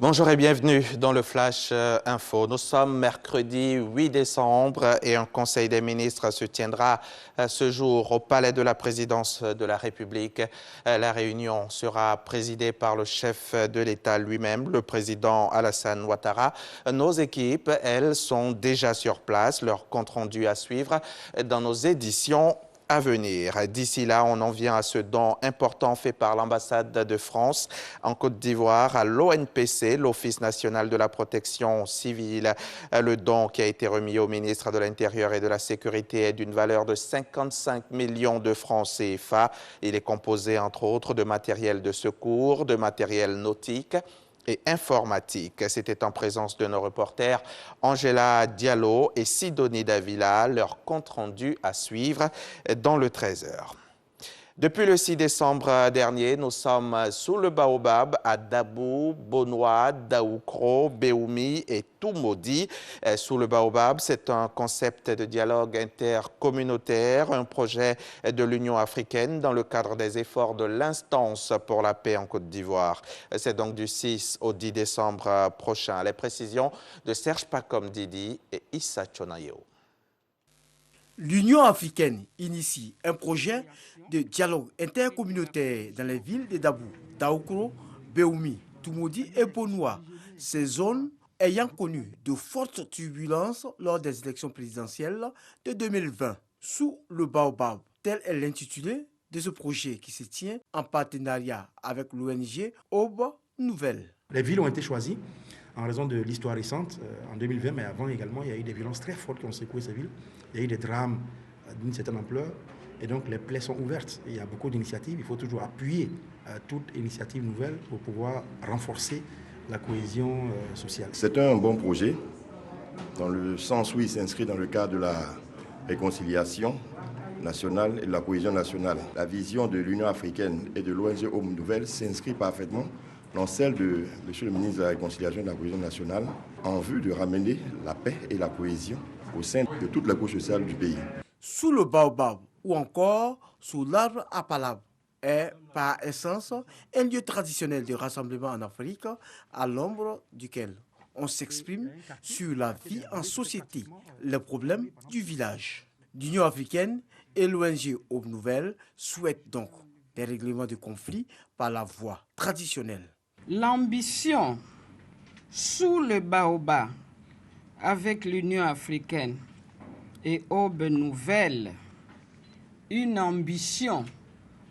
Bonjour et bienvenue dans le Flash Info. Nous sommes mercredi 8 décembre et un conseil des ministres se tiendra ce jour au palais de la présidence de la République. La réunion sera présidée par le chef de l'État lui-même, le président Alassane Ouattara. Nos équipes, elles, sont déjà sur place. Leur compte rendu à suivre dans nos éditions à venir. D'ici là, on en vient à ce don important fait par l'ambassade de France en Côte d'Ivoire à l'ONPC, l'Office national de la protection civile. Le don qui a été remis au ministre de l'Intérieur et de la Sécurité est d'une valeur de 55 millions de francs CFA. Il est composé entre autres de matériel de secours, de matériel nautique et informatique. C'était en présence de nos reporters Angela Diallo et Sidonie Davila, leur compte rendu à suivre dans le 13h. Depuis le 6 décembre dernier, nous sommes sous le baobab à Dabou, Bonoua, Daoukro, Béoumi et Toumaudi. Sous le baobab, c'est un concept de dialogue intercommunautaire, un projet de l'Union africaine dans le cadre des efforts de l'instance pour la paix en Côte d'Ivoire. C'est donc du 6 au 10 décembre prochain. Les précisions de Serge Pacom Didi et Issa Chonayo. L'Union africaine initie un projet de dialogue intercommunautaire dans les villes de Dabou, Daoukro, Béoumi, Toumaudi et Bonoua. Ces zones ayant connu de fortes turbulences lors des élections présidentielles de 2020. Sous le baobab, tel est l'intitulé de ce projet qui se tient en partenariat avec l'ONG Aube Nouvelle. Les villes ont été choisies en raison de l'histoire récente, en 2020, mais avant également, il y a eu des violences très fortes qui ont secoué ces villes. Il y a eu des drames d'une certaine ampleur, et donc les plaies sont ouvertes. Il y a beaucoup d'initiatives, il faut toujours appuyer toute initiative nouvelle pour pouvoir renforcer la cohésion sociale. C'est un bon projet, dans le sens où il s'inscrit dans le cadre de la réconciliation nationale et de la cohésion nationale. La vision de l'Union africaine et de l'ONG Aube Nouvelle s'inscrit parfaitement dans celle de M. le ministre de la Réconciliation et de la Cohésion nationale, en vue de ramener la paix et la cohésion au sein de toute la couche sociale du pays. Sous le baobab ou encore sous l'arbre à palabre est par essence un lieu traditionnel de rassemblement en Afrique à l'ombre duquel on s'exprime sur la vie en société, les problèmes du village. L'Union africaine et l'ONG Aube Nouvelle souhaitent donc des règlements de conflits par la voie traditionnelle. L'ambition sous le baobab avec l'Union africaine et Aube Nouvelle, une ambition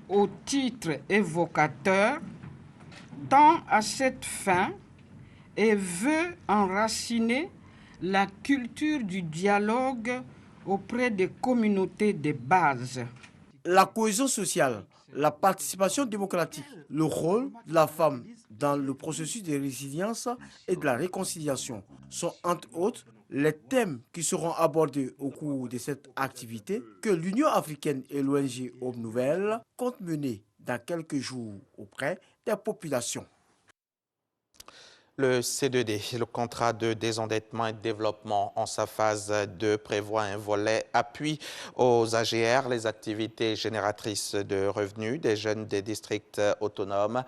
au titre évocateur, tend à cette fin et veut enraciner la culture du dialogue auprès des communautés de base. La cohésion sociale, la participation démocratique, le rôle de la femme dans le processus de résilience et de la réconciliation sont entre autres les thèmes qui seront abordés au cours de cette activité que l'Union africaine et l'ONG Aube Nouvelle comptent mener dans quelques jours auprès des populations. Le C2D, le contrat de désendettement et de développement en sa phase 2, prévoit un volet appui aux AGR, les activités génératrices de revenus des jeunes des districts autonomes.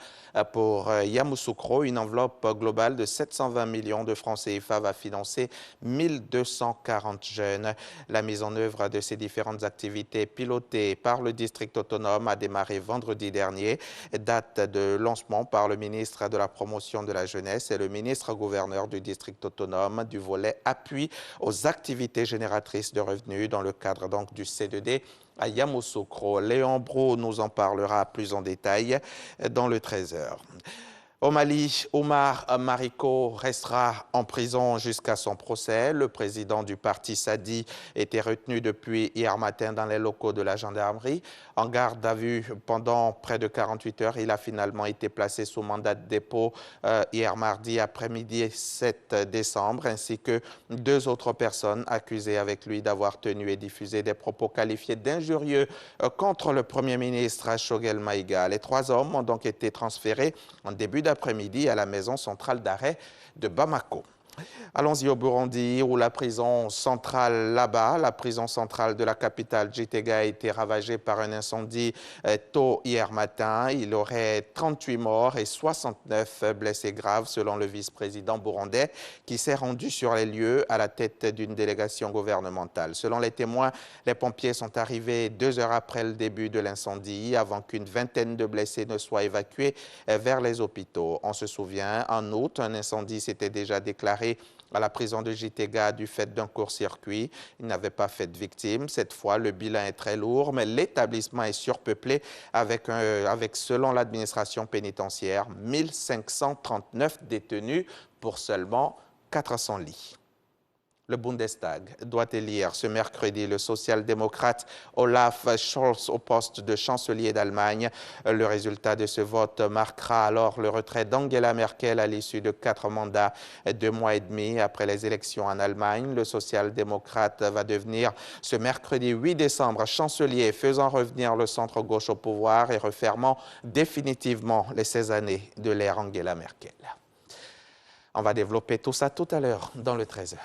Pour Yamoussoukro, une enveloppe globale de 720 millions de francs CFA va financer 1240 jeunes. La mise en œuvre de ces différentes activités pilotées par le district autonome a démarré vendredi dernier, date de lancement par le ministre de la Promotion de la Jeunesse et le ministre-gouverneur du district autonome du volet appui aux activités génératrices de revenus dans le cadre donc du C2D à Yamoussoukro. Léon Brou nous en parlera plus en détail dans le 13h. Au Mali, Omar Mariko restera en prison jusqu'à son procès. Le président du parti Sadi était retenu depuis hier matin dans les locaux de la gendarmerie. En garde à vue pendant près de 48 heures, il a finalement été placé sous mandat de dépôt hier mardi après-midi 7 décembre, ainsi que deux autres personnes accusées avec lui d'avoir tenu et diffusé des propos qualifiés d'injurieux contre le Premier ministre Choguel Maïga. Les trois hommes ont donc été transférés en début d'après-midi à la maison centrale d'arrêt de Bamako. Allons-y au Burundi, où la prison centrale là-bas, la prison centrale de la capitale Gitega, a été ravagée par un incendie tôt hier matin. Il aurait 38 morts et 69 blessés graves, selon le vice-président burundais, qui s'est rendu sur les lieux à la tête d'une délégation gouvernementale. Selon les témoins, les pompiers sont arrivés 2 heures après le début de l'incendie, avant qu'une vingtaine de blessés ne soient évacués vers les hôpitaux. On se souvient, en août, un incendie s'était déjà déclaré à la prison de Gitega du fait d'un court-circuit. Il n'avait pas fait de victimes. Cette fois, le bilan est très lourd, mais l'établissement est surpeuplé avec selon l'administration pénitentiaire, 1539 détenus pour seulement 400 lits. Le Bundestag doit élire ce mercredi le social-démocrate Olaf Scholz au poste de chancelier d'Allemagne. Le résultat de ce vote marquera alors le retrait d'Angela Merkel à l'issue de 4 mandats, 2 mois et demi après les élections en Allemagne. Le social-démocrate va devenir ce mercredi 8 décembre chancelier, faisant revenir le centre-gauche au pouvoir et refermant définitivement les 16 années de l'ère Angela Merkel. On va développer tout ça tout à l'heure dans le 13h.